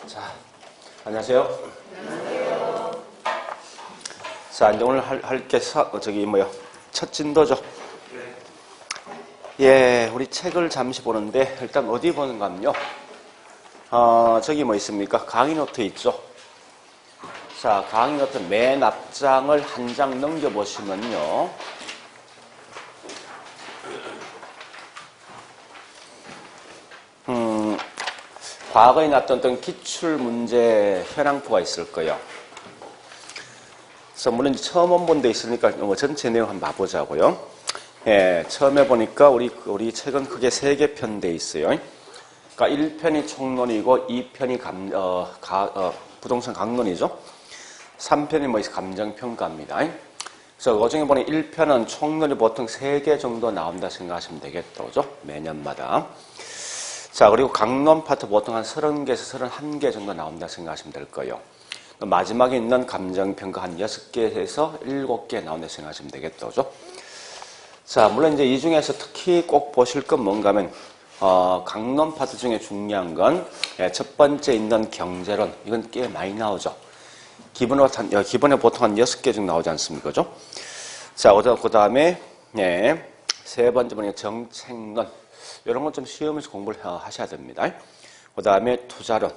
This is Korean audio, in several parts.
자, 안녕하세요. 안녕하세요. 자, 이제 오늘 할 게 첫 진도죠. 예, 우리 책을 잠시 보는데 일단 어디 보는가 하면요. 저기 뭐 있습니까? 강의 노트 있죠? 자, 강의 노트 맨 앞장을 한 장 넘겨보시면요. 과거에 나왔던 어떤 기출문제 현황표가 있을 거예요. 그래서 물론 처음 온 분도 있으니까 전체 내용 한번 봐보자고요. 예, 처음에 보니까 우리 책은 크게 3개 편돼 있어요. 그러니까 1편이 총론이고 2편이 부동산 강론이죠. 3편이 감정평가입니다. 그래서 그 중에 보니 1편은 총론이 보통 3개 정도 나온다 생각하시면 되겠죠. 그죠? 매년마다. 자, 그리고 강론 파트 보통 한 30개에서 31개 정도 나온다 생각하시면 될 거예요. 마지막에 있는 감정평가 한 6개에서 7개 나온다 생각하시면 되겠죠. 그죠? 자, 물론 이제 이 중에서 특히 꼭 보실 건 뭔가 하면, 강론 파트 중에 중요한 건, 첫 번째 있는 경제론. 이건 꽤 많이 나오죠. 기본에 보통 한 6개 정도 나오지 않습니까? 그죠? 자, 그 다음에, 세 번째 보니까 정책론. 이런 건 좀 시험에서 공부를 하셔야 됩니다. 그 다음에 투자론.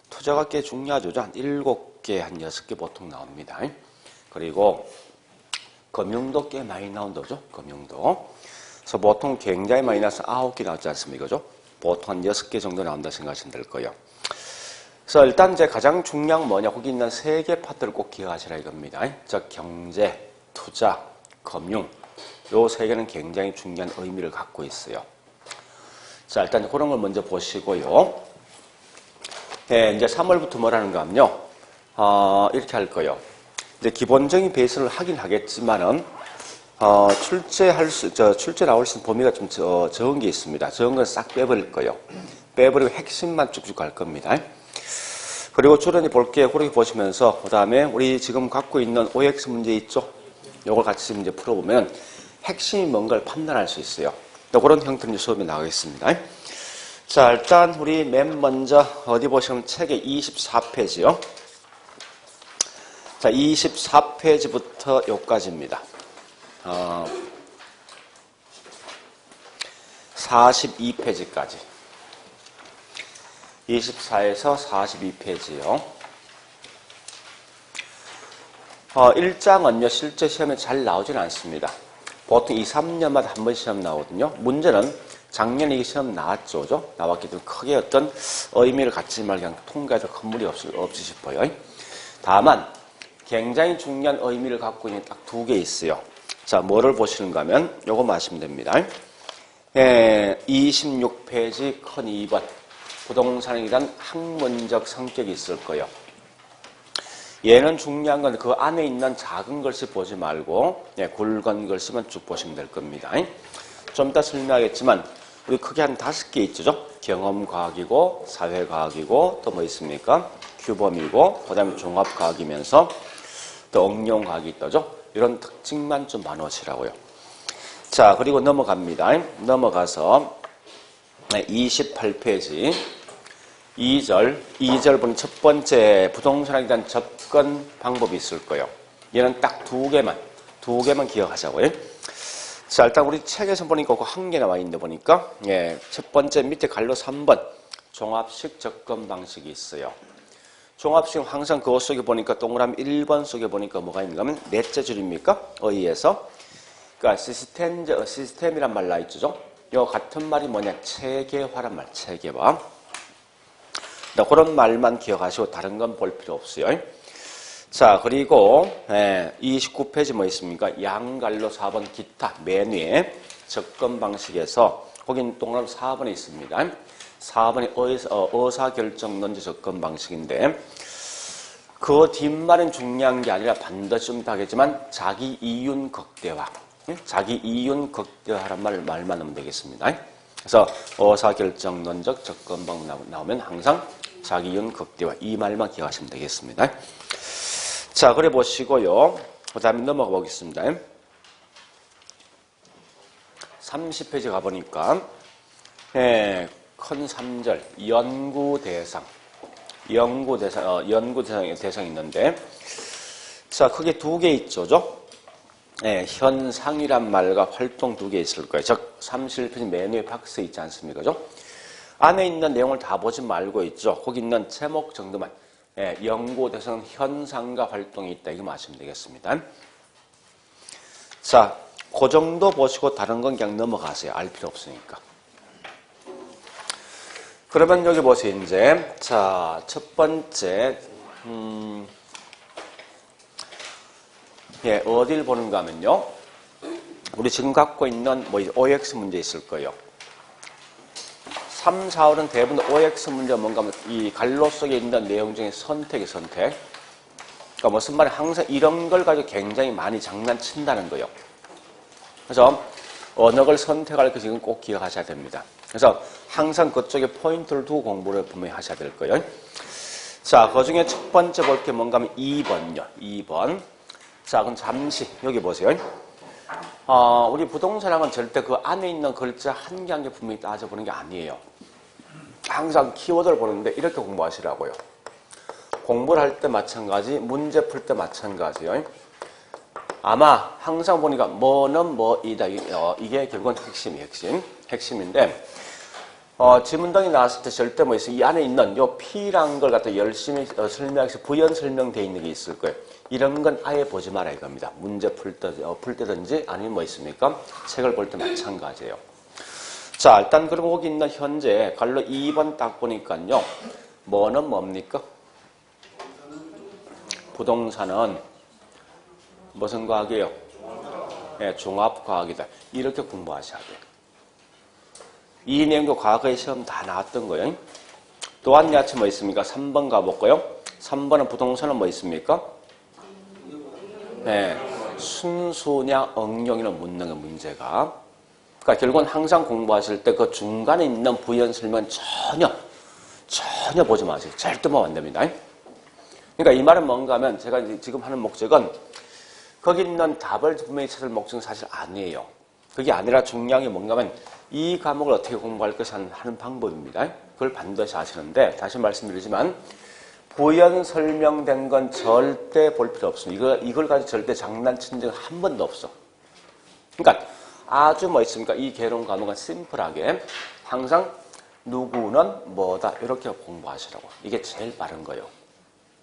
투자가 꽤 중요하죠. 한 7개, 한 6개 보통 나옵니다. 그리고 금융도 꽤 많이 나온다죠. 금융도. 그래서 보통 굉장히 많이 나서 9개 나왔지 않습니까? 그죠? 보통 한 6개 정도 나온다 생각하시면 될 거예요. 그래서 일단 이제 가장 중요한 뭐냐. 거기 있는 3개 파트를 꼭 기억하시라 이겁니다. 즉, 경제, 투자, 금융. 요 3개는 굉장히 중요한 의미를 갖고 있어요. 자, 일단 그런 걸 먼저 보시고요. 네, 이제 3월부터 뭐라는가 하면요. 이렇게 할 거예요. 이제 기본적인 베이스를 하긴 하겠지만은, 출제 나올 수 있는 범위가 좀 적은 게 있습니다. 적은 건 싹 빼버릴 거예요. 빼버리고 핵심만 쭉쭉 갈 겁니다. 그리고 주런히 볼게요. 그렇게 보시면서, 그 다음에 우리 지금 갖고 있는 OX 문제 있죠? 요걸 같이 이제 풀어보면 핵심이 뭔가를 판단할 수 있어요. 그런 형태로 수업에 나가겠습니다. 자, 일단 우리 맨 먼저 어디 보시면 책의 24페이지요. 자, 24페이지부터 여기까지입니다. 42페이지까지. 24에서 42페이지요. 1장은요, 실제 시험에 잘 나오진 않습니다. 보통 2, 3년마다 한 번 시험 나오거든요. 문제는 작년에 이 시험 나왔죠. 그죠? 나왔기 때문에 크게 어떤 의미를 갖지 말고 그냥 통과해도 큰 무리 없이 싶어요. 다만 굉장히 중요한 의미를 갖고 있는 딱 2개 있어요. 자, 뭐를 보시는가 하면 요거 아시면 됩니다. 26페이지 큰 2번. 부동산에 대한 학문적 성격이 있을 거예요. 얘는 중요한 건 그 안에 있는 작은 글씨 보지 말고 굵은 글씨만 쭉 보시면 될 겁니다. 좀 이따 설명하겠지만 우리 크게 한 5개 있죠. 경험과학이고 사회과학이고 또 뭐 있습니까? 규범이고 그 다음에 종합과학이면서 또 응용과학이 있다죠. 이런 특징만 좀 봐놓으시라고요. 자, 그리고 넘어갑니다. 넘어가서 28페이지 2절 보면 첫 번째 부동산에 대한 접근 방법이 있을 거예요. 얘는 딱 2개만 기억하자고요. 자, 일단 우리 책에서 보니까 그 1개 나와 있는데 보니까, 첫 번째 밑에 갈로 3번, 종합식 접근 방식이 있어요. 종합식은 항상 그것 속에 보니까 동그라미 1번 속에 보니까 뭐가 있는가 하면 넷째 줄입니까? 의에서. 그러니까 시스템이란 말 나있죠? 요 같은 말이 뭐냐? 체계화란 말, 체계화. 그런 말만 기억하시고 다른 건 볼 필요 없어요. 자, 그리고 29페이지 뭐 있습니까? 양갈로 4번 기타 맨 위에 접근 방식에서 거긴 동그라미 4번에 있습니다. 4번이 의사결정론지 접근 방식인데 그 뒷말은 중요한 게 아니라 반드시 좀 하겠지만 자기 이윤 극대화. 자기 이윤 극대화란 말만 하면 되겠습니다. 그래서 의사결정론적 접근 방법 나오면 항상 자기 이윤 극대화 이 말만 기억하시면 되겠습니다. 자, 그래 보시고요. 그 다음에 넘어가 보겠습니다. 30페이지 가보니까, 큰 3절 연구 대상이 있는데 자 크게 두 개 있죠. 네, 현상이란 말과 활동 두 개 있을 거예요. 즉 31페이지 맨 위에 박스 있지 않습니까? 그죠? 안에 있는 내용을 다 보지 말고 있죠. 거기 있는 제목 정도만 연구 대상 현상과 활동이 있다. 이거 아시면 되겠습니다. 자, 그 정도 보시고 다른 건 그냥 넘어가세요. 알 필요 없으니까. 그러면 여기 보세요. 이제 자, 첫 번째 어딜 보는가 하면요. 우리 지금 갖고 있는 OX 문제 있을 거예요. 3, 4, 5는 대부분 OX 문제가 뭔가 하면 이 갈로 속에 있는 내용 중에 선택. 그러니까 무슨 말이야? 항상 이런 걸 가지고 굉장히 많이 장난친다는 거예요. 그래서 어느 걸 선택할 거 지금 꼭 기억하셔야 됩니다. 그래서 항상 그쪽에 포인트를 두고 공부를 분명히 하셔야 될 거예요. 자, 그 중에 첫 번째 볼 게 뭔가 하면 2번요. 2번. 자, 그럼 잠시 여기 보세요. 우리 부동산학은 절대 그 안에 있는 글자 한 개 한 개 분명히 따져보는 게 아니에요. 항상 키워드를 보는데 이렇게 공부하시라고요. 공부를 할 때 마찬가지, 문제 풀 때 마찬가지요. 아마 항상 보니까 뭐는 뭐이다. 이게 결국은 핵심인데 지문등이 나왔을 때 절대 뭐 있어요. 이 안에 있는 요 P라는 걸 갖다 열심히 설명해서 부연 설명되어 있는 게 있을 거예요. 이런 건 아예 보지 마라 이겁니다. 문제 풀 때든지 아니면 뭐 있습니까? 책을 볼 때 마찬가지예요. 자, 일단 그리고 거기 있는 현재 갈로 2번 딱 보니까요. 뭐는 뭡니까? 부동산은 무슨 과학이에요? 네, 종합과학이다. 이렇게 공부하셔야 돼요. 이 내용도 과거에 시험 다 나왔던 거예요. 또한 야채 뭐 있습니까? 3번 가볼까요? 3번은 부동산은 뭐 있습니까? 네, 순수냐 응용이나 묻는 문제가. 그러니까 결국은 항상 공부하실 때 그 중간에 있는 부연 설명 전혀 보지 마세요. 절대 보면 안 됩니다. 그러니까 이 말은 뭔가 하면 제가 지금 하는 목적은 거기 있는 답을 분명히 찾을 목적은 사실 아니에요. 그게 아니라 중요한 게 뭔가 하면 이 과목을 어떻게 공부할 것이 하는 방법입니다. 그걸 반드시 아시는데 다시 말씀드리지만 부연 설명된 건 절대 볼 필요 없습니다. 이걸 가지고 절대 장난친 적은 한 번도 없어. 그러니까 아주 뭐 있습니까? 이 개론 과목은 심플하게 항상 누구는 뭐다 이렇게 공부하시라고. 이게 제일 빠른 거예요.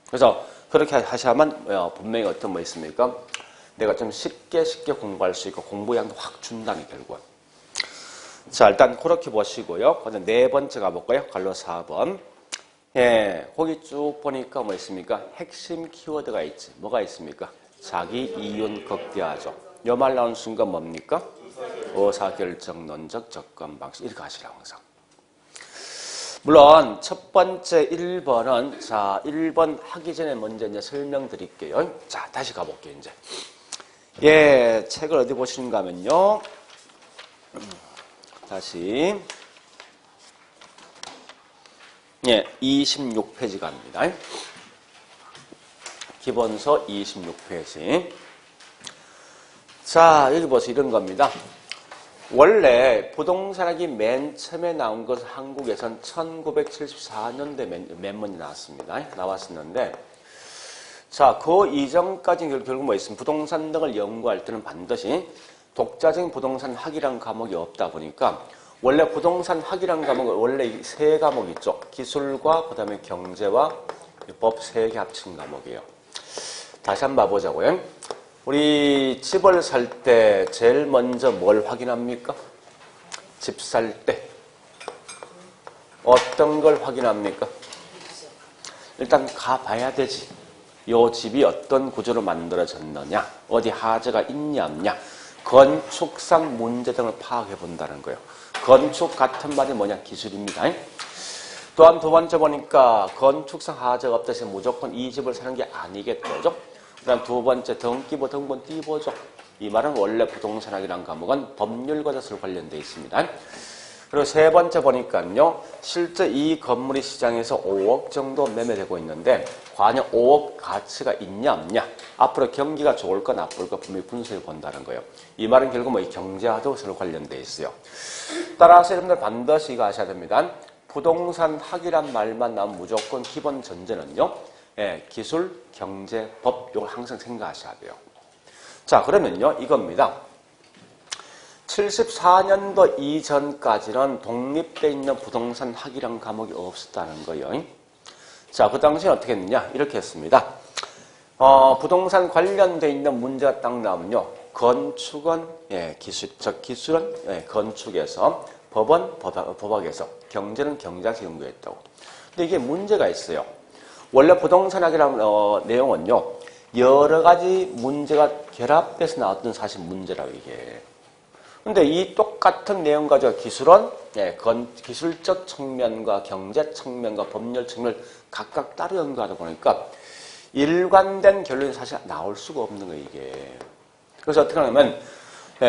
그래서 그렇게 하셔야만 분명히 어떤 뭐 있습니까? 내가 좀 쉽게 공부할 수 있고 공부량도 확 준다는 결과. 자, 일단 그렇게 보시고요. 그다음 네 번째 가볼까요? 갈로 4번. 예, 거기 쭉 보니까 뭐 있습니까? 핵심 키워드가 있지. 뭐가 있습니까? 자기 이윤 극대화죠. 요 말 나온 순간 뭡니까? 의사결정론적 접근 방식. 이렇게 하시라고 항상. 물론 첫 번째 1번은 자 1번 하기 전에 먼저 이제 설명드릴게요. 자, 다시 가볼게요. 이제 예, 책을 어디 보시는가 하면요. 다시 예, 26페이지 갑니다. 기본서 26페이지. 자, 여기 보세요. 이런 겁니다. 원래 부동산학이 맨 처음에 나온 것은 한국에선 1974년도에 맨 먼저 나왔었는데 자, 그 이전까지는 결국 뭐 있습니까? 부동산 등을 연구할 때는 반드시 독자적인 부동산 학이라는 과목이 없다 보니까 원래 부동산 학이라는 과목은 원래 세 과목 있죠. 기술과 그다음에 경제와 법 세 개 합친 과목이에요. 다시 한번 봐보자고요. 우리 집을 살 때 제일 먼저 뭘 확인합니까? 집 살 때 어떤 걸 확인합니까? 일단 가봐야 되지. 요 집이 어떤 구조로 만들어졌느냐, 어디 하자가 있냐 없냐, 건축상 문제 등을 파악해 본다는 거예요. 건축 같은 말이 뭐냐? 기술입니다. 또한 두 번째 보니까 건축상 하자가 없다 해서 무조건 이 집을 사는 게 아니겠죠. 그다음 두 번째 등기부 등본 띄보죠. 이 말은 원래 부동산학이라는 과목은 법률과 자술 관련되어 있습니다. 그리고 세 번째 보니까요. 실제 이 건물이 시장에서 5억 정도 매매되고 있는데 과연 5억 가치가 있냐 없냐. 앞으로 경기가 좋을까 나쁠까 분명히 분석해 본다는 거예요. 이 말은 결국 뭐 이 경제와도 서로 관련돼 있어요. 따라서 여러분들 반드시 이거 아셔야 됩니다. 부동산 학이란 말만 나오면 무조건 기본 전제는요. 기술, 경제, 법 이걸 항상 생각하셔야 돼요. 자 그러면요. 이겁니다. 74년도 이전까지는 독립되어 있는 부동산 학이란 과목이 없었다는 거예요. 자, 그 당시에 어떻게 했느냐? 이렇게 했습니다. 부동산 관련되어 있는 문제가 딱 나오면요. 건축은 기술은 건축에서, 법은 법학에서, 경제는 경제학에서 연구했다고. 근데 이게 문제가 있어요. 원래 부동산학이라는 내용은요. 여러 가지 문제가 결합돼서 나왔던 사실 문제라고 이게. 근데 이 똑같은 내용 가지고 기술은 기술적 측면과 경제 측면과 법률 측면을 각각 따로 연구하다 보니까 일관된 결론이 사실 나올 수가 없는 거예요, 이게. 그래서 어떻게 하냐면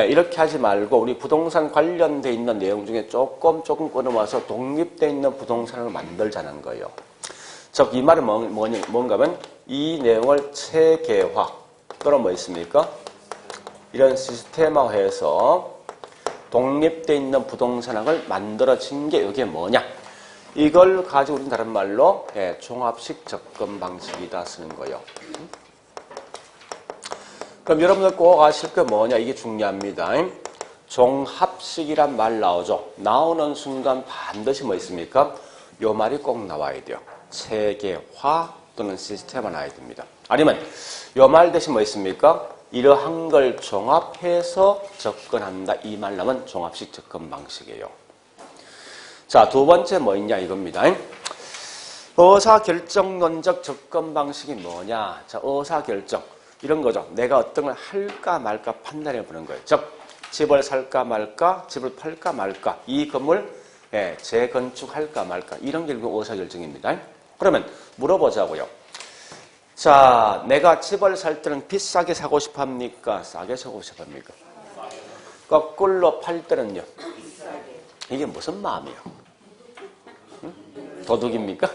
이렇게 하지 말고 우리 부동산 관련돼 있는 내용 중에 조금 끊어와서 독립돼 있는 부동산을 만들자는 거예요. 즉, 이 말은 뭔가 하면 이 내용을 체계화 또는 뭐 있습니까? 이런 시스템화해서 독립되어 있는 부동산학을 만들어진 게 이게 뭐냐? 이걸 가지고 우리는 다른 말로 종합식 접근 방식이다 쓰는 거예요. 그럼 여러분들 꼭 아실 게 뭐냐? 이게 중요합니다. 종합식이란 말 나오죠? 나오는 순간 반드시 뭐 있습니까? 요 말이 꼭 나와야 돼요. 체계화 또는 시스템화 나와야 됩니다. 아니면 요 말 대신 뭐 있습니까? 이러한 걸 종합해서 접근한다. 이 말 나면 종합식 접근 방식이에요. 자, 두 번째 뭐 있냐 이겁니다. 의사결정론적 접근 방식이 뭐냐. 자, 의사결정. 이런 거죠. 내가 어떤 걸 할까 말까 판단해 보는 거예요. 즉, 집을 살까 말까, 집을 팔까 말까, 이 건물 재건축할까 말까. 이런 게 결국 의사결정입니다. 그러면 물어보자고요. 자, 내가 집을 살 때는 비싸게 사고 싶어 합니까? 싸게 사고 싶어 합니까? 거꾸로 팔 때는요? 이게 무슨 마음이에요? 응? 도둑입니까?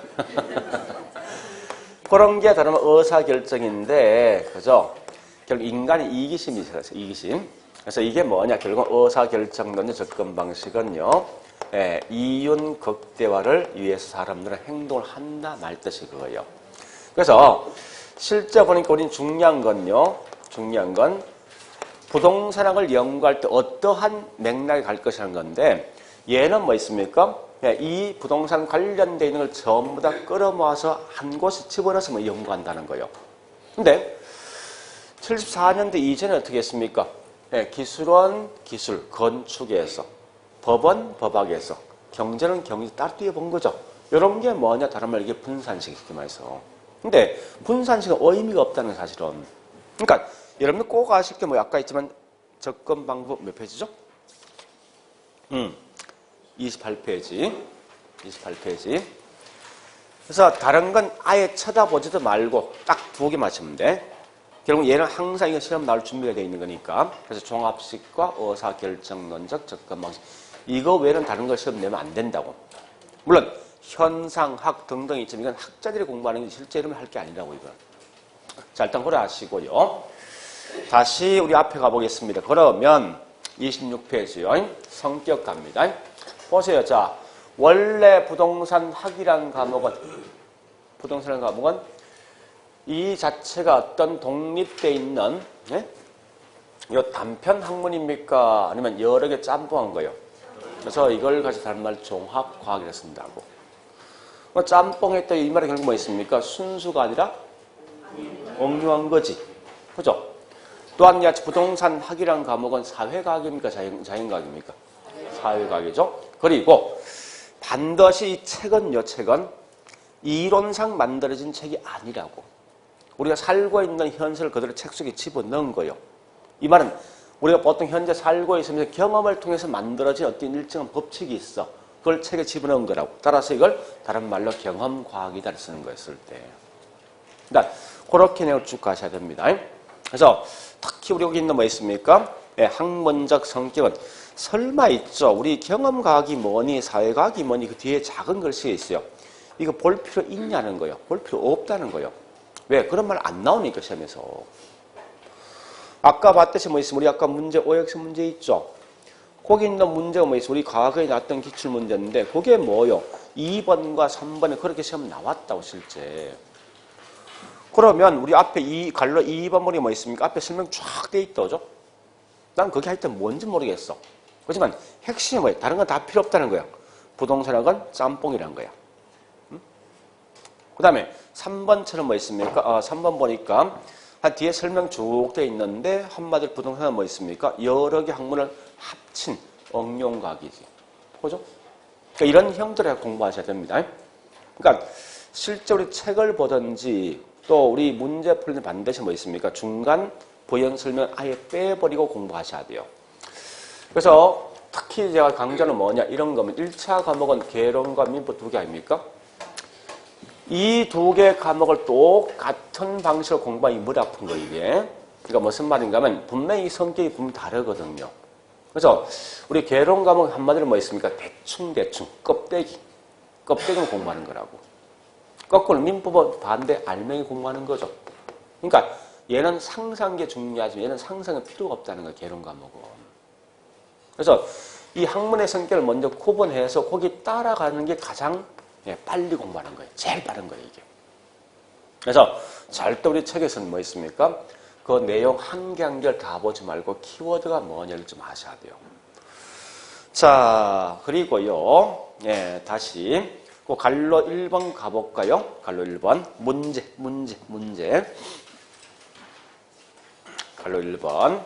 그런 게 다른 의사결정인데, 그죠? 결국 인간이 이기심이 있어요. 이기심. 그래서 이게 뭐냐? 결국 의사결정론의 접근 방식은요, 이윤 극대화를 위해서 사람들은 행동을 한다 말 뜻이 그거예요. 그래서 실제 보니까 우리는 중요한 건 부동산학을 연구할 때 어떠한 맥락에 갈 것이라는 건데 얘는 뭐 있습니까? 이 부동산 관련되어 있는 걸 전부 다 끌어모아서 한 곳에 집어넣어서 뭐 연구한다는 거예요. 근데 74년도 이전에 어떻게 했습니까? 기술은 기술, 건축에서, 법은 법학에서, 경제는 경제 따로 뛰어본 거죠. 이런 게 뭐냐? 다른 말로 이게 분산식 이렇게 말해서. 근데 분산식은 의미가 없다는 사실은. 그러니까 여러분들 꼭 아실 게 뭐 아까 있지만 접근 방법 몇 페이지죠? 28페이지. 28페이지. 그래서 다른 건 아예 쳐다보지도 말고 딱 두 개 맞추면 돼. 결국 얘는 항상 이거 시험 나올 준비가 되어 있는 거니까. 그래서 종합식과 의사결정론적 접근 방식. 이거 외에는 다른 거 시험 내면 안 된다고. 물론 현상학 등등이 있지만 이건 학자들이 공부하는 게 실제 이름을 할 게 아니라고 이건. 자, 일단 그래 하시고요. 다시 우리 앞에 가보겠습니다. 그러면 26페이지요. 성격 갑니다. 보세요. 자, 원래 부동산학이라는 과목은 이 자체가 어떤 독립되어 있는 이 단편 학문입니까? 아니면 여러 개 짬뽕한 거예요. 그래서 이걸 가지고 다른 말 종합과학이라 쓴다고. 짬뽕했다 이 말이 결국 뭐 있습니까? 순수가 아니라 엉뚱한 거지. 그죠? 또한 부동산 학이라는 과목은 사회과학입니까? 자연과학입니까? 사회과학이죠. 그리고 반드시 이 책은 이론상 만들어진 책이 아니라고. 우리가 살고 있는 현실을 그대로 책 속에 집어넣은 거예요. 이 말은 우리가 보통 현재 살고 있으면서 경험을 통해서 만들어진 어떤 일정한 법칙이 있어. 그걸 책에 집어넣은 거라고. 따라서 이걸 다른 말로 경험과학이다 쓰는 거예요, 쓸 때. 그러니까 그렇게 내용 쭉 가셔야 됩니다. 그래서 특히 우리 여기 있는 뭐 있습니까? 학문적 성격은 설마 있죠. 우리 경험과학이 뭐니 사회과학이 뭐니 그 뒤에 작은 글씨가 있어요. 이거 볼 필요 있냐는 거예요. 볼 필요 없다는 거예요. 왜? 그런 말 안 나오니까 시험에서. 아까 봤듯이 뭐 있으면 우리 아까 문제 OX 문제 있죠. 거기 있는 문제가 뭐 있어? 우리 과거에 나왔던 기출문제인데 그게 뭐요? 2번과 3번에 그렇게 시험 나왔다고 실제. 그러면 우리 앞에 갈로 2번 머리 뭐 있습니까? 앞에 설명 쫙 돼 있다죠? 난 그게 하여튼 뭔지 모르겠어. 그렇지만 핵심이 뭐예요? 다른 건 다 필요 없다는 거야. 부동산학은 짬뽕이란 거야. 응? 그 다음에 3번처럼 뭐 있습니까? 3번 보니까 한 뒤에 설명 쭉 돼 있는데 한마디로 부동산은 뭐 있습니까? 여러 개 학문을 합친 응용과학이지. 그죠? 그러니까 이런 형태로 공부하셔야 됩니다. 그러니까 실제 우리 책을 보든지 또 우리 문제 풀 때 반드시 뭐 있습니까? 중간 부연 설명 아예 빼버리고 공부하셔야 돼요. 그래서 특히 제가 강조하는 뭐냐 이런 거면 1차 과목은 개론과 민법 2개 아닙니까? 이 2개 과목을 똑같은 방식으로 공부하기 머리 아픈 거 이게. 그러니까 무슨 말인가 하면 분명히 성격이 분명히 다르거든요. 그래서 우리 개론 과목 한마디로 뭐 있습니까? 대충 껍데기만 공부하는 거라고. 거꾸로 민법은 반대 알맹이 공부하는 거죠. 그러니까 얘는 상상한 게 중요하지만 얘는 상상은 필요가 없다는 거예요. 개론 과목은. 그래서 이 학문의 성격을 먼저 구분해서 거기 따라가는 게 가장 빨리 공부하는 거예요. 제일 빠른 거예요, 이게. 그래서 절대 우리 책에서는 뭐 있습니까? 그 내용 한 개 한 개를 다 보지 말고 키워드가 뭐냐를 좀 아셔야 돼요. 자, 그리고요. 다시 그 갈로 1번 가볼까요? 갈로 1번. 문제. 갈로 1번.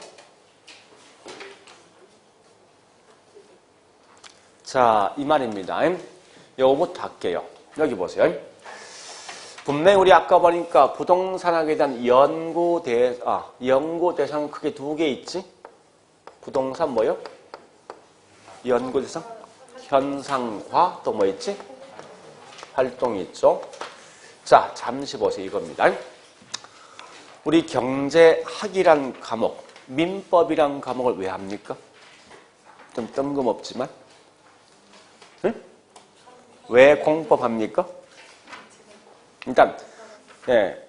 자, 이 말입니다. 요거부터 할게요. 여기 보세요. 분명히 우리 아까 보니까 부동산학에 대한 연구 대상 크게 2개 있지? 부동산 뭐요? 연구 대상? 현상과 또 뭐 있지? 활동이 있죠. 자, 잠시 보세요. 이겁니다. 우리 경제학이란 과목, 민법이란 과목을 왜 합니까? 좀 뜬금없지만. 응? 왜 공법합니까? 일단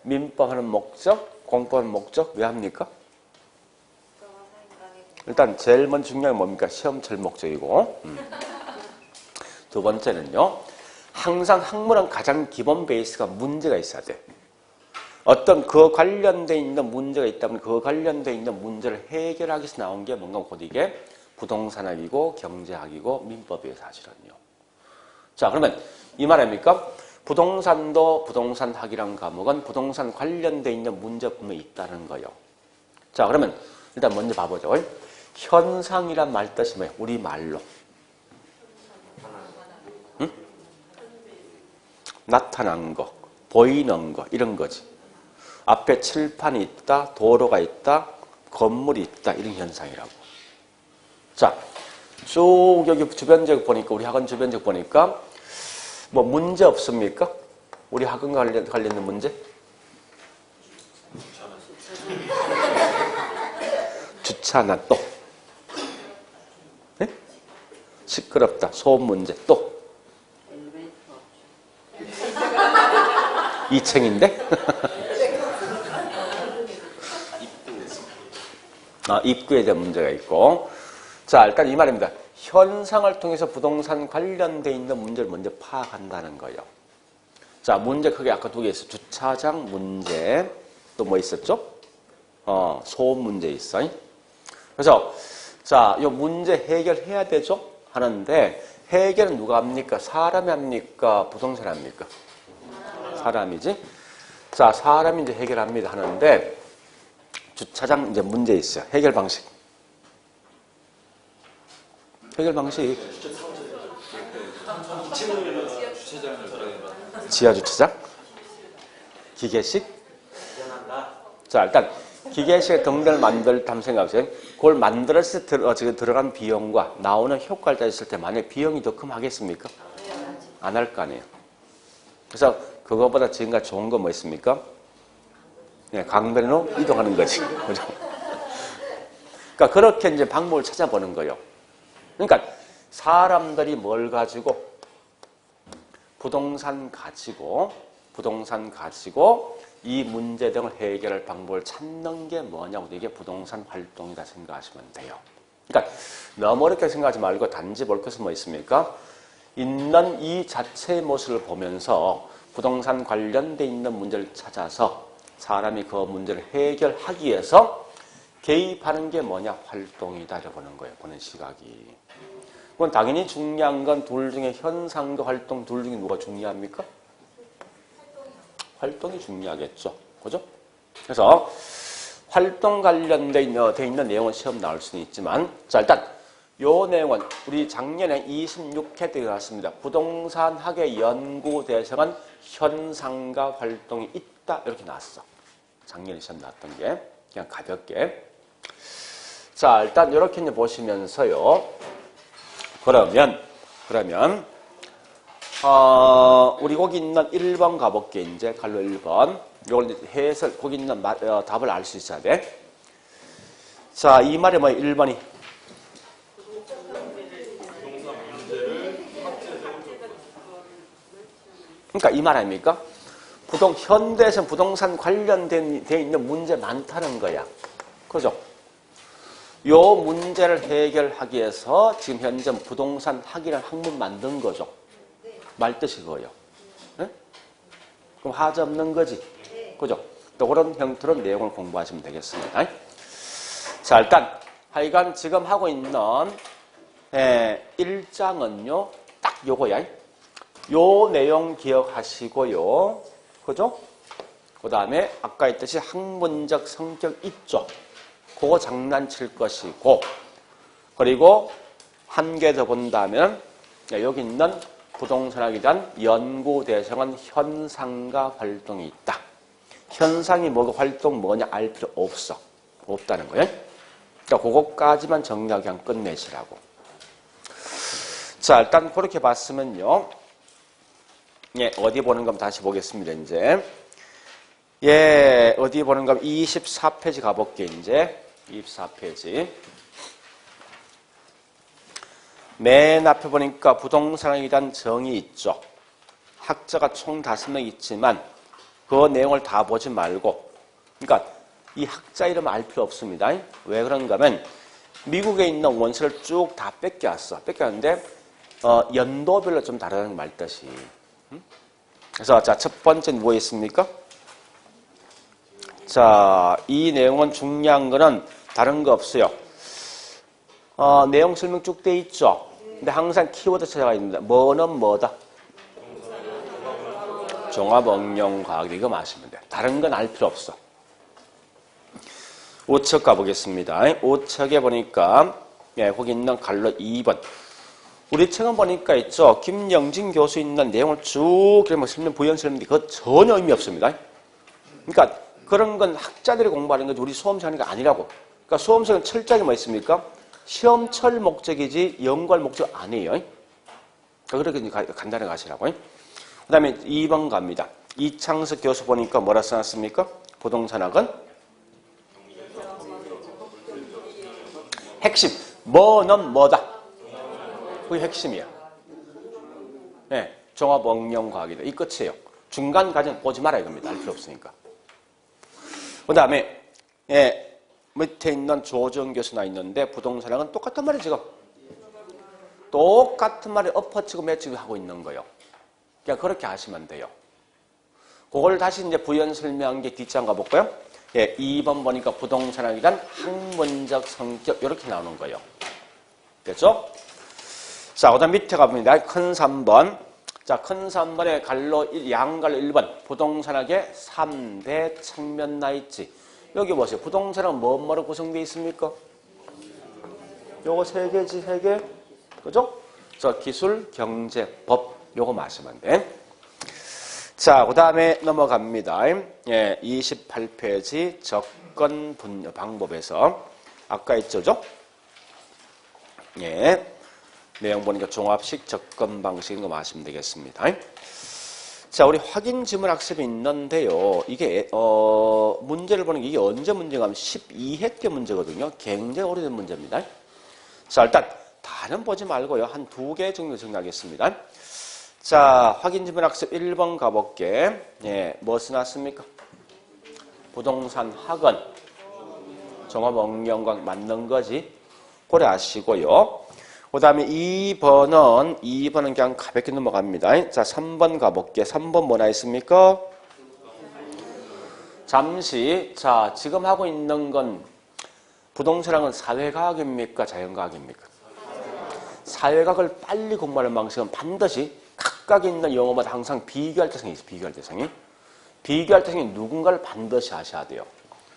민법하는 목적, 공법하는 목적 왜 합니까? 일단 제일 먼저 중요한 게 뭡니까? 시험 칠 목적이고. 두 번째는요. 항상 학문은 가장 기본 베이스가 문제가 있어야 돼. 어떤 그 관련돼 있는 문제가 있다면 그 관련돼 있는 문제를 해결하기 위해서 나온 게 뭔가 곧 이게 부동산학이고 경제학이고 민법이에요, 사실은요. 자, 그러면 이 말 아닙니까? 부동산도 부동산학이라는 과목은 부동산 관련돼 있는 문제 분명히 있다는 거예요. 자, 그러면 일단 먼저 봐보죠. 현상이란 말 뜻이 뭐예요? 우리 말로. 응? 나타난 거, 보이는 거, 이런 거지. 앞에 칠판이 있다, 도로가 있다, 건물이 있다, 이런 현상이라고. 자, 쭉 여기 주변적 보니까, 우리 학원 주변적 보니까, 뭐 문제 없습니까? 우리 학원과 관련된 문제? 주차나 또. 네? 시끄럽다, 소음 문제, 또. 2층인데? 입구에 대한 문제가 있고. 자, 일단 이 말입니다. 현상을 통해서 부동산 관련돼 있는 문제를 먼저 파악한다는 거예요. 자, 문제 크게 아까 2개 있어. 주차장 문제. 또 뭐 있었죠? 소음 문제 있어. 그래서, 자, 이 문제 해결해야 되죠? 하는데, 해결은 누가 합니까? 사람이 합니까? 부동산이 합니까? 사람이지. 자, 사람이 이제 해결합니다 하는데 주차장 이제 문제 있어요. 해결 방식. 지하 주차장? 기계식? 자, 일단 기계식 등등을 만들 때 한번 생각해보세요. 그걸 만들었을 때 들어간 비용과 나오는 효과를 따졌을 때 만약에 비용이 더 크면 하겠습니까? 안 할 거 아니에요. 그래서 그거보다 지금까지 좋은 건 뭐 있습니까? 강변으로 이동하는 거지. 그죠? 그러니까 그렇게 이제 방법을 찾아보는 거예요. 그러니까 사람들이 뭘 가지고 부동산 가지고 이 문제 등을 해결할 방법을 찾는 게 뭐냐고 이게 부동산 활동이다 생각하시면 돼요. 그러니까 너무 어렵게 생각하지 말고 단지 볼 것은 뭐 있습니까? 있는 이 자체의 모습을 보면서 부동산 관련돼 있는 문제를 찾아서 사람이 그 문제를 해결하기 위해서 개입하는 게 뭐냐? 활동이다 이렇게 보는 거예요. 보는 시각이. 그건 당연히 중요한 건 둘 중에 현상과 활동 둘 중에 누가 중요합니까? 활동이 중요하겠죠. 그죠? 그래서 활동 관련돼 있는 내용은 시험 나올 수는 있지만 자 일단 요 내용은 우리 작년에 26회 때 나왔습니다. 부동산학의 연구 대상은 현상과 활동이 있다 이렇게 나왔어. 작년에 시험 나왔던 게 그냥 가볍게. 자 일단 이렇게 이제 보시면서요. 그러면 우리 거기 있는 1번 가볼게. 이제 갈로 1번. 이걸 해설, 거기 있는 답을 알 수 있어야 돼. 자, 이 말이 뭐야? 1번이. 그러니까 이 말 아닙니까? 현대에서는 부동산 관련된 돼 있는 문제 많다는 거야. 그죠? 요 문제를 해결하기 위해서 지금 현재 부동산 학이라는 학문 만든 거죠. 말뜻이 그거예요. 네? 그럼 하자 없는 거지. 그죠? 또 그런 형태로 내용을 공부하시면 되겠습니다. 자, 일단 하여간 지금 하고 있는 1장은요. 딱 요거야. 요 내용 기억하시고요. 그죠? 그 다음에 아까 했듯이 학문적 성격 있죠. 그거 장난칠 것이고 그리고 한 개 더 본다면 여기 있는 부동산학에 대한 연구 대상은 현상과 활동이 있다. 현상이 뭐고 활동 뭐냐 알 필요 없어. 없다는 거예요. 그러니까 그것까지만 정리하고 그냥 끝내시라고. 자 일단 그렇게 봤으면요. 예, 어디 보는 건 다시 보겠습니다. 이제 예, 어디 보는 건 24페이지 가볼게. 이제 24페이지. 맨 앞에 보니까 부동산에 대한 정의 있죠. 학자가 총 5명 있지만 그 내용을 다 보지 말고 그러니까 이 학자 이름 알 필요 없습니다. 왜 그런가 하면 미국에 있는 원서를 쭉 다 뺏겨왔어. 뺏겨왔는데 연도별로 좀 다르다는 말뜻이. 그래서 자, 첫 번째는 뭐 있습니까? 자, 이 내용은 중요한 거는 다른 거 없어요. 내용 설명 쭉 돼 있죠. 근데 항상 키워드 찾아가야 됩니다. 뭐는 뭐다? 종합응용과학 이거 마시면 돼. 다른 건 알 필요 없어. 5척 가보겠습니다. 5척에 보니까 예, 거기 있는 갈로 2번. 우리 책은 보니까 있죠. 김영진 교수 있는 내용을 쭉 설명, 부연 설명인데 그거 전혀 의미 없습니다. 그러니까 그런 건 학자들이 공부하는 거지 우리 수험생이 아니라고. 그러니까 수험생은 철저하게 뭐 있습니까? 시험철 목적이지 연구할 목적 아니에요. 그렇게 간단하게 가시라고. 그 다음에 2번 갑니다. 이창석 교수 보니까 뭐라 써놨습니까? 부동산학은 핵심. 뭐는 뭐다. 그게 핵심이야. 네, 종합응용과학이다. 이 끝이에요. 중간 과정 보지 마라 이겁니다. 알 필요 없으니까. 그 다음에 예, 밑에 있는 조정 교수나 있는데 부동산학은 똑같은 말이 지금. 똑같은 말이 엎어치고 매치고 하고 있는 거예요. 그냥 그렇게 하시면 돼요. 그걸 다시 이제 부연 설명한 게 뒷장 가볼까요? 예, 2번 보니까 부동산학에 대한 학문적 성격 이렇게 나오는 거예요. 됐죠? 자, 그 다음 밑에 가봅니다. 큰 3번. 자, 큰 3번에 양갈로 1번. 부동산학의 3대 측면 나 있지. 여기 보세요. 부동산학은 뭐로 구성되어 있습니까? 요거 3개지, 3개. 그죠? 그래서 기술, 경제, 법. 요거 마시면 돼. 자, 그 다음에 넘어갑니다. 예, 28페이지 접근 분류 방법에서. 아까 있죠? 예. 내용 보니까 종합식 접근 방식인 거 마시면 되겠습니다. 자, 우리 확인 지문 학습이 있는데요. 이게 문제를 보는 게 이게 언제 문제가 하면 12회 때 문제거든요. 굉장히 오래된 문제입니다. 자, 일단 다 다는 보지 말고요. 한 2개 정도 정리하겠습니다. 자, 확인지문 학습 1번 가볼게. 예, 무엇이 나왔습니까? 부동산 학원. 종합응용과 맞는 거지. 고래 아시고요. 그 다음에 2번은 그냥 가볍게 넘어갑니다. 자, 3번 가볼게. 3번 뭐나 있습니까? 잠시. 자, 지금 하고 있는 건 부동산학은 사회과학입니까? 자연과학입니까? 사회과학을 빨리 공부하는 방식은 반드시 각각 있는 용어마다 항상 비교할 대상이 있어요. 비교할 대상이. 비교할 대상이 누군가를 반드시 아셔야 돼요.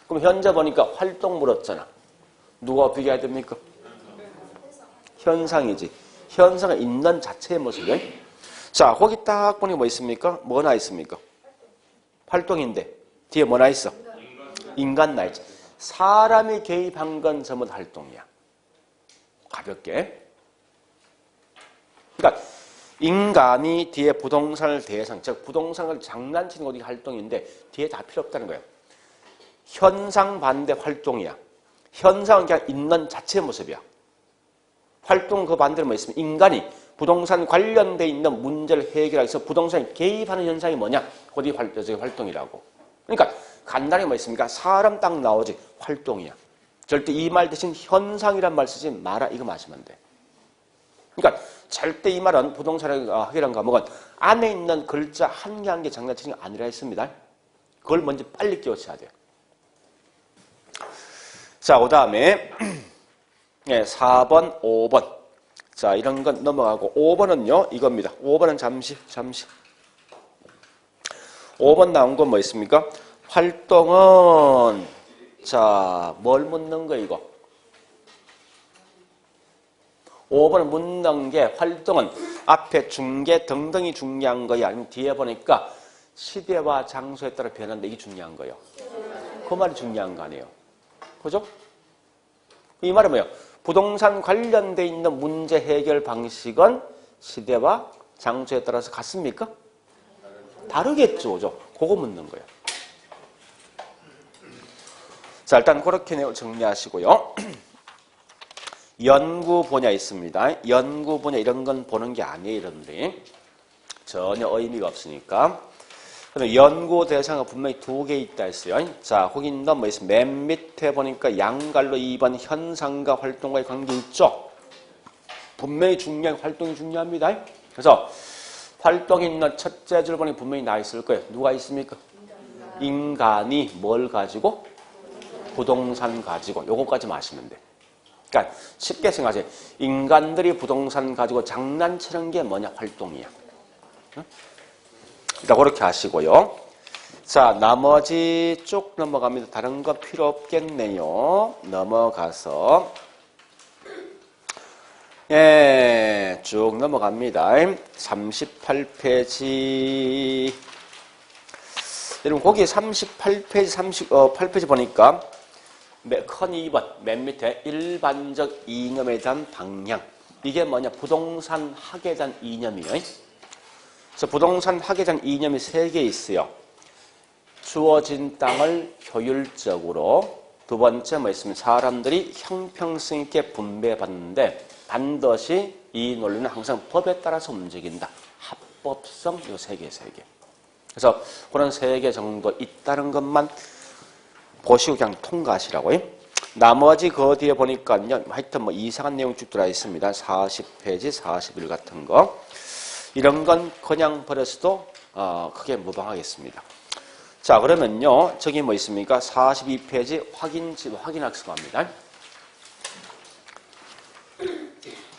그럼 현재 보니까 활동 물었잖아. 누가 비교해야 됩니까? 현상이지. 현상은 있는 자체의 모습이에요. 자, 거기 딱 보니 뭐 있습니까? 뭐나 있습니까? 활동인데 뒤에 뭐나 있어? 인간 나 있지. 사람이 개입한 건 전부 다 활동이야. 가볍게. 그러니까 인간이 뒤에 부동산을 대상, 즉 부동산을 장난치는 것이 활동인데 뒤에 다 필요 없다는 거예요. 현상 반대 활동이야. 현상은 그냥 있는 자체의 모습이야. 활동 그 반대로 뭐 있으면 인간이 부동산 관련돼 있는 문제를 해결하기 위해서 부동산에 개입하는 현상이 뭐냐? 그게 활동이라고. 그러니까 간단히 뭐 있습니까? 사람 딱 나오지 활동이야. 절대 이 말 대신 현상이란 말 쓰지 마라 이거 마시면 돼. 그러니까 절대 이 말은 부동산학이라는 과목은 안에 있는 글자 한 개 한 개 장난치는 게 아니라 했습니다. 그걸 먼저 빨리 끼워쳐야 돼요. 자, 그 다음에 네, 4번, 5번. 자, 이런 건 넘어가고 5번은요. 이겁니다. 5번은 잠시. 5번 나온 건 뭐 있습니까? 활동은 자, 뭘 묻는 거 이거? 5번은 묻는 게 활동은 앞에 중계 등등이 중요한 거야. 아니면 뒤에 보니까 시대와 장소에 따라 변한다. 이게 중요한 거예요. 그 말이 중요한 거 아니에요. 그죠? 이 말은 뭐예요? 부동산 관련돼 있는 문제 해결 방식은 시대와 장소에 따라서 같습니까? 다르겠죠. 그죠? 그거 묻는 거예요. 자, 일단 그렇게 정리하시고요. 연구 분야 있습니다. 연구 분야 이런 건 보는 게 아니에요, 여러분들이. 전혀 의미가 없으니까. 그런데 연구 대상은 분명히 2개 있다 했어요. 자, 거기는 뭐 있어요? 맨 밑에 보니까 양갈로 2번 현상과 활동과의 관계 있죠? 분명히 활동이 중요합니다. 그래서 활동이 있는 첫째 줄 보니 분명히 나 있을 거예요. 누가 있습니까? 인간이 뭘 가지고? 부동산 가지고. 요거까지 마시면 돼. 그러니까 쉽게 생각하세요. 인간들이 부동산 가지고 장난치는 게 뭐냐? 활동이야. 응? 일단 그렇게 하시고요. 자, 나머지 쭉 넘어갑니다. 다른 거 필요 없겠네요. 넘어가서 예, 쭉 넘어갑니다. 38페이지. 여러분 거기 38페이지 38페이지 보니까 큰 2번 맨 밑에 일반적 이념에 대한 방향. 이게 뭐냐? 부동산 학에 대한 이념이에요. 그래서 부동산 학에 대한 이념이 3개 있어요. 주어진 땅을 효율적으로, 두 번째 뭐 있으면 사람들이 형평성 있게 분배받는데 반드시 이 논리는 항상 법에 따라서 움직인다. 합법성 이 3개. 그래서 그런 3개 정도 있다는 것만 보시고 그냥 통과하시라고요. 나머지 그 뒤에 보니까요. 하여튼 뭐 이상한 내용 쭉 들어가 있습니다. 40페이지, 41 같은 거. 이런 건 그냥 버려서도 크게 무방하겠습니다. 자, 그러면요. 저기 뭐 있습니까? 42페이지 확인학습합니다.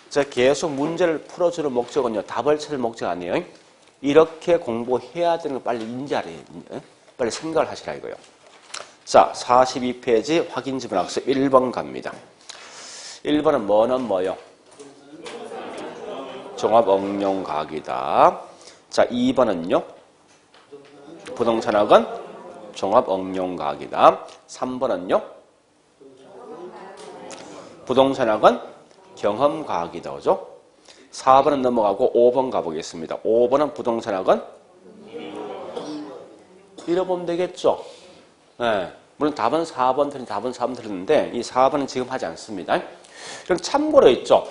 자, 계속 문제를 풀어주는 목적은요. 답을 찾을 목적 아니에요. 이렇게 공부해야 되는 거 빨리 인지하래요. 빨리 생각을 하시라 이거요. 자, 42페이지 확인지문학습 1번 갑니다. 1번은 뭐요? 종합응용과학이다. 자, 2번은요. 부동산학은 종합응용과학이다. 3번은요. 부동산학은 경험과학이다. 그죠? 4번은 넘어가고 5번 가보겠습니다. 5번은 부동산학은 읽어보면 되겠죠? 네. 물론 답은 4번 틀린 답은 4번 틀렸는데 이 4번은 지금 하지 않습니다. 그럼 참고로 있죠.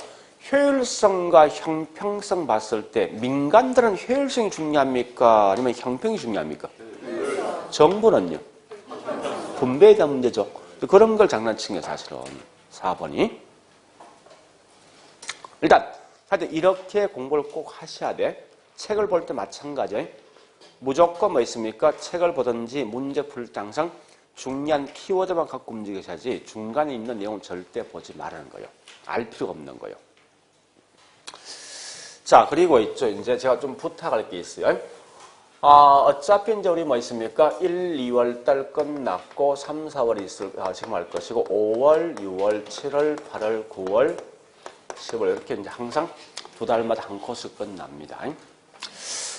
효율성과 형평성 봤을 때 민간들은 효율성이 중요합니까? 아니면 형평이 중요합니까? 정부는요? 분배에 대한 문제죠. 그런 걸 장난친 게 사실은 4번이. 일단 하여튼 이렇게 공부를 꼭 하셔야 돼. 책을 볼 때 마찬가지예요. 무조건 뭐 있습니까? 책을 보든지 문제 풀 때 항상 중요한 키워드만 갖고 움직이셔야지 중간에 있는 내용은 절대 보지 말라는 거예요. 알 필요가 없는 거예요. 자, 그리고 있죠. 이제 제가 좀 부탁할 게 있어요. 어차피 이제 우리 뭐 있습니까? 1, 2월 달 끝났고 3, 4월이 지금 할 것이고 5월, 6월, 7월, 8월, 9월, 10월 이렇게 이제 항상 두 달마다 한 코스 끝납니다.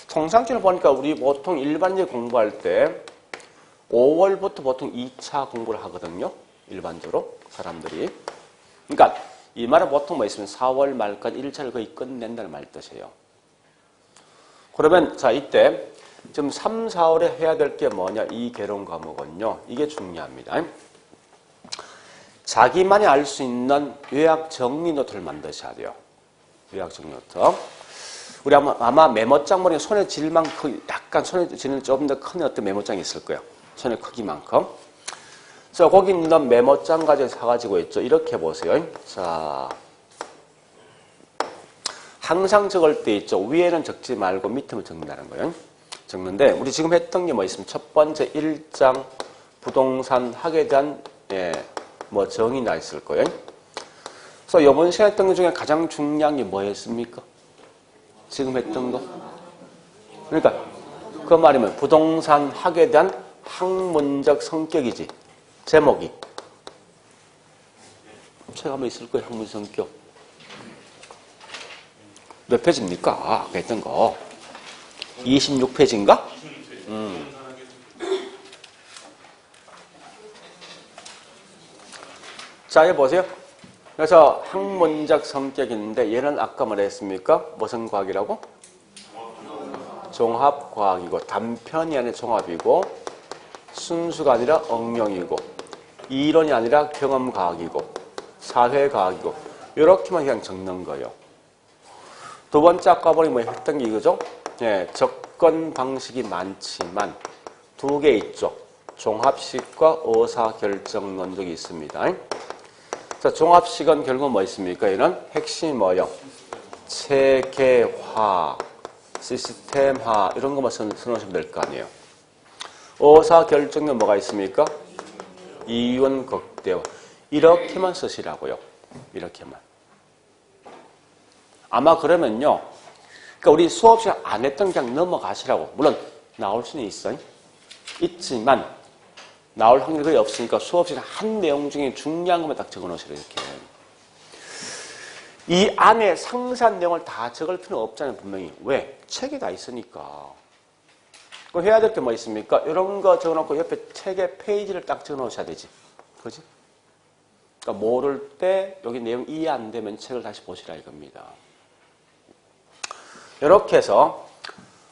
통상적으로 보니까 우리 보통 일반적으로 공부할 때 5월부터 보통 2차 공부를 하거든요. 일반적으로 사람들이. 그러니까 이 말은 보통 뭐 있으면 4월 말까지 1차를 거의 끝낸다는 말 뜻이에요. 그러면 자 이때 지금 3, 4월에 해야 될 게 뭐냐 이 개론 과목은요. 이게 중요합니다. 자기만이 알 수 있는 요약 정리 노트를 만드셔야 돼요. 요약 정리 노트. 우리 아마 메모장 보니까 손에 쥘 만큼 약간 손에 쥐는 조금 더 큰 어떤 메모장이 있을 거예요. 손의 크기만큼. 그래서 거기 있는 메모장 가지고 사가지고 있죠. 이렇게 보세요. 자, 항상 적을 때 있죠. 위에는 적지 말고 밑에만 적는다는 거예요. 적는데 우리 지금 했던 게 뭐 있으면 첫 번째 1장 부동산 학에 대한 뭐 정의 나 있을 거예요. 그래서 이번 시간에 했던 것 중에 가장 중요한 게 뭐였습니까? 지금 했던 거. 그러니까 그 말이면 부동산 학에 대한 학문적 성격이지. 제목이. 책 한번 있을 거예요. 학문적 성격. 몇 페이지입니까? 아까 했던 거. 26페이지인가? 자, 여기 보세요. 그래서 학문적 성격인데 얘는 아까 뭐랬습니까? 무슨 과학이라고? 종합과학이고 단편이 아니라 종합이고 순수가 아니라 응용이고 이론이 아니라 경험과학이고 사회과학이고 이렇게만 그냥 적는 거예요. 두 번째 아까 보니 뭐 했던 게 이거죠? 접근 방식이 많지만 두 개 있죠. 종합식과 의사결정론적이 있습니다. 자, 종합식은 결국 뭐 있습니까? 이런 핵심이 뭐예요? 체계화, 시스템화 이런 것만 써놓으시면 될 거 아니에요. 의사결정론 뭐가 있습니까? 이윤 극대화 이렇게만 쓰시라고요. 이렇게만. 아마 그러면요. 그러니까 우리 수업 시간 안 했던 그냥 넘어가시라고. 물론 나올 수는 있어요. 있지만 나올 확률이 거의 없으니까 수업 시간 한 내용 중에 중요한 것만 딱 적어 놓으시라 이렇게. 이 안에 상세한 내용을 다 적을 필요는 없잖아요. 분명히. 왜? 책에 다 있으니까. 그 해야 될 게 뭐 있습니까? 이런 거 적어 놓고 옆에 책의 페이지를 딱 적어 놓으셔야 되지. 그지? 그러니까 모를 때 여기 내용 이해 안 되면 책을 다시 보시라 이겁니다. 이렇게 해서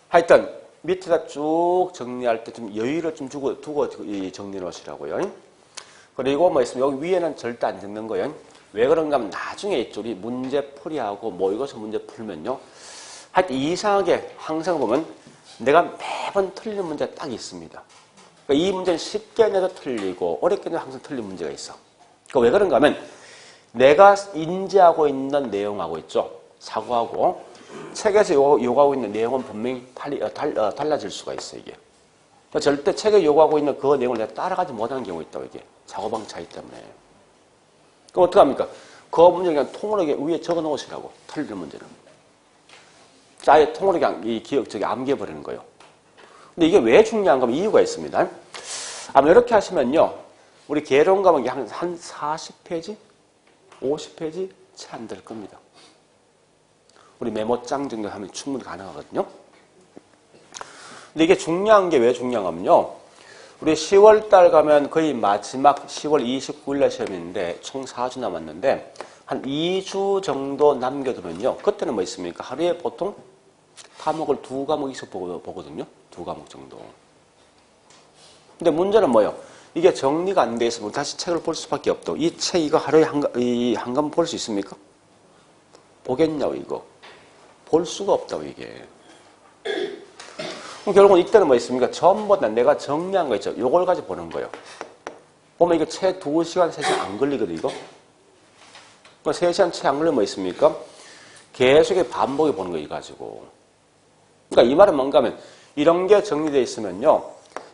하여튼 밑에다 쭉 정리할 때 좀 여유를 좀 두고 정리해 놓으시라고요. 그리고 뭐 있으면 여기 위에는 절대 안 적는 거예요. 왜 그런가 하면 나중에 있죠. 우리 문제풀이하고 모의고사 문제 풀면요. 하여튼 이상하게 항상 보면 내가 매번 틀리는 문제가 딱 있습니다. 그러니까 이 문제는 쉽게 내도 틀리고 어렵게 내도 항상 틀린 문제가 있어. 그러니까 왜 그런가 하면 내가 인지하고 있는 내용하고 있죠. 사고하고 책에서 요구하고 있는 내용은 분명히 달라질 수가 있어 이게. 그러니까 절대 책에 요구하고 있는 그 내용을 내가 따라가지 못하는 경우가 있다고 이게. 사고방 차이 때문에. 그럼 어떡합니까? 그 문제 그냥 통으로 위에 적어 놓으시라고. 틀리는 문제는. 자, 아예 통으로 그냥 이 기억적에 암기해버리는 거예요. 근데 이게 왜 중요한 거면 이유가 있습니다. 아마 이렇게 하시면요. 우리 개론 과목이 한 40페이지? 50페이지? 채 안 될 겁니다. 우리 메모장 정도 하면 충분히 가능하거든요. 근데 이게 중요한 게 왜 중요하냐면요. 우리 10월 달 가면 거의 마지막 10월 29일 시험인데 총 4주 남았는데 한 2주 정도 남겨두면요. 그때는 뭐 있습니까? 하루에 보통 과목을 2과목씩 보거든요. 2과목 정도. 근데 문제는 뭐예요? 이게 정리가 안 돼 있으면 다시 책을 볼 수밖에 없다. 이 책 이거 하루에 한 과목 볼 수 있습니까? 보겠냐고, 이거. 볼 수가 없다고, 이게. 그럼 결국은 이때는 뭐 있습니까? 전부 다 내가 정리한 거 있죠. 요걸 가지고 보는 거예요. 보면 이거 채 2시간, 3시간 안 걸리거든, 이거. 그러니까 3시간 채 안 걸리면 뭐 있습니까? 계속의 반복해 보는 거, 이거 가지고. 그러니까 이 말은 뭔가 하면, 이런 게 정리되어 있으면요.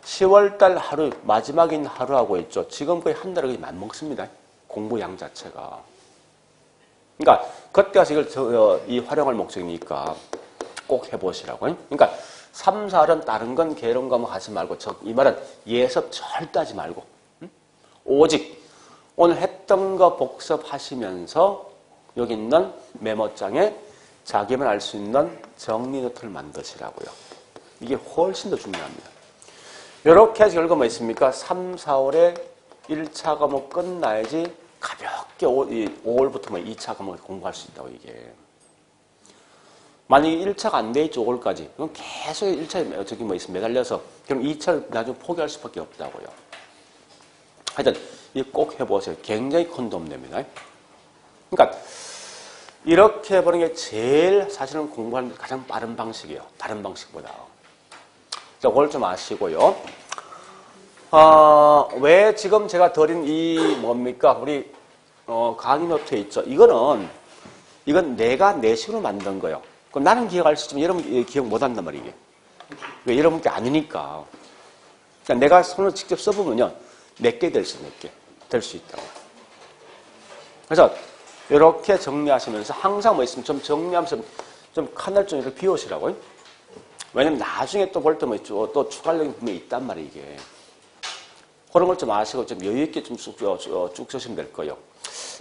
10월달 하루, 마지막인 하루하고 있죠. 지금 거의 한 달을 거의 맞먹습니다. 공부 양 자체가. 그러니까, 그때 가서 이걸, 이 활용할 목적이니까 꼭 해보시라고. 그러니까, 3, 4일은 다른 건 게으른 거 하지 말고, 이 말은 예습 절대 하지 말고, 오직 오늘 했던 거 복습하시면서 여기 있는 메모장에 자기만 알 수 있는 정리 노트를 만드시라고요. 이게 훨씬 더 중요합니다. 이렇게 해서 결과 뭐 있습니까? 3, 4월에 1차 과목 끝나야지 가볍게 5월부터 뭐 2차 과목을 공부할 수 있다고, 이게. 만약에 1차가 안 돼 있죠, 5월까지. 그럼 계속 1차에 저기 뭐 있으면 매달려서 그럼 2차를 나중에 포기할 수밖에 없다고요. 하여튼, 이거 꼭 해보세요. 굉장히 큰 도움 됩니다. 그러니까, 이렇게 해보는 게 제일 사실은 공부하는 가장 빠른 방식이에요. 다른 방식보다. 자, 그걸 좀 아시고요. 왜 지금 제가 드린 이 뭡니까? 우리, 강의 노트에 있죠. 이건 내가 내 식으로 만든 거예요. 그럼 나는 기억할 수 있지만 여러분 기억 못 한단 말이에요. 왜 여러분께 아니니까. 그러니까 내가 손을 직접 써보면요. 내게 될 수 있다고. 그래서 이렇게 정리하시면서 항상 뭐 있으면 좀 정리하면서 좀 칸을 좀 이렇게 비우시라고요. 왜냐면 나중에 또 볼 때 뭐 있죠. 또 추가적인 부분이 있단 말이에요, 이게. 그런 걸 좀 아시고 좀 여유있게 좀 쭉 쓰시면 될 거예요.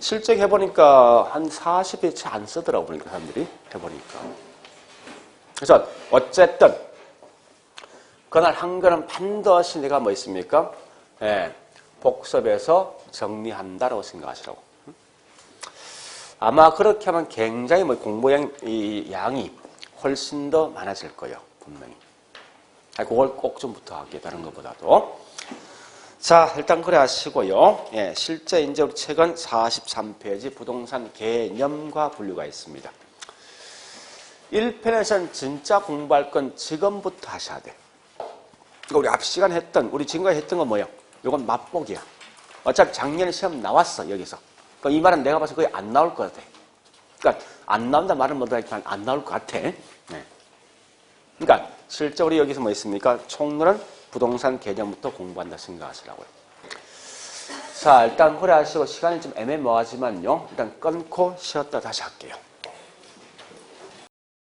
실제 해보니까 한 40회 채 안 쓰더라고, 보니까 사람들이. 해보니까. 그래서 어쨌든 그날 한 거는 반드시 내가 뭐 있습니까? 예, 복습해서 정리한다라고 생각하시라고. 아마 그렇게 하면 굉장히 뭐 공부 양이 훨씬 더 많아질 거예요, 분명히. 그걸 꼭 좀 부탁할게요, 다른 것보다도. 자, 일단 그래 하시고요. 예, 실제 이제 우리 책은 43페이지 부동산 개념과 분류가 있습니다. 1편에서는 진짜 공부할 건 지금부터 하셔야 돼. 그러니까 우리 앞 시간에 우리 지금까지 했던 건 뭐예요? 이건 맛보기야. 어차피 작년에 시험 나왔어, 여기서. 그러니까 이 말은 내가 봐서 거의 안 나올 것 같아. 그러니까 안 나온다 말은 못하지만 안 나올 것 같아. 네. 그러니까 실제 우리 여기서 뭐 있습니까? 총론은 부동산 개념부터 공부한다 생각하시라고요. 자, 일단 그래 하시고 시간이 좀 애매모호하지만요. 일단 끊고 쉬었다 다시 할게요.